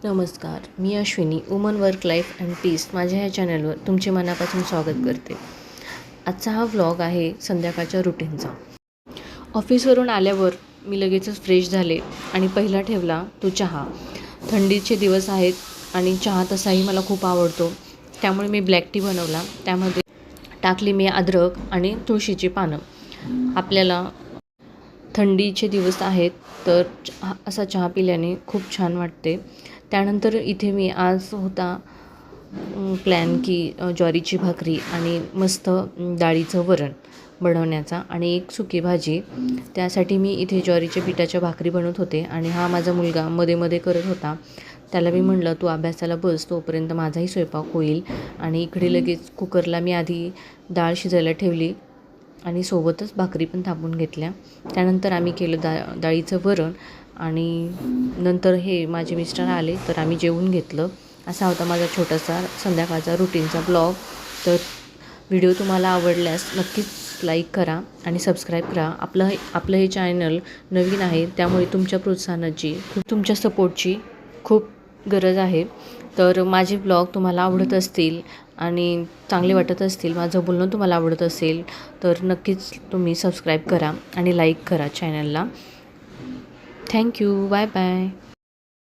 नमस्कार, मी Ashwini woman work life and peace माझ्या ह्या चॅनलवर तुमचे मनापासून स्वागत करते. आजचा हा व्लॉग आहे संध्याकाळच्या रुटीनचा. ऑफिसवरून आल्यावर मी लगेचच फ्रेश झाले आणि पहिला ठेवला तो चहा. थंडीचे दिवस आहेत आणि चहा तसाही मला खूप आवडतो, त्यामुळे मी ब्लॅक टी बनवला. त्यामध्ये टाकली मी अद्रक आणि तुळशीची पानं. आपल्याला थंडीचे दिवस आहेत तर असा चहा पिल्याने खूप छान वाटते. त्यानंतर इथे मी आज होता प्लॅन की ज्वारीची भाकरी आणि मस्त डाळीचं वरण बनवण्याचा आणि एक सुकी भाजी. त्यासाठी मी इथे ज्वारीच्या पिठाच्या भाकरी बनवत होते आणि हा माझा मुलगा मध्ये मध्ये करत होता. त्याला मी म्हणलं तू अभ्यासाला बस, तोपर्यंत माझाही स्वयंपाक होईल. आणि इकडे लगेच कुकरला मी आधी डाळ शिजायला ठेवली आणि सोबतच भाकरी पण थापून घेतल्या. त्यानंतर आम्ही केलं डाळीचं वरण आणि नंतर हे माझे मिस्टर आले तर आम्ही जेवून घेतलं. असा होता माझा छोटासा संध्याकाळचा रुटीनचा ब्लॉग. तर व्हिडिओ तुम्हाला आवडल्यास नक्कीच लाईक करा आणि सबस्क्राईब करा. आपलं हे चॅनल नवीन आहे, त्यामुळे तुमच्या प्रोत्साहनाची तुमच्या सपोर्टची खूप गरज आहे. तर माझे ब्लॉग तुम्हाला आवडत असतील आणि चांगले वाटत असतील, माझं बोलणं तुम्हाला आवडत असेल तर नक्कीच तुम्ही सबस्क्राईब करा आणि लाईक करा चॅनलला. थँक्यू. Bye bye.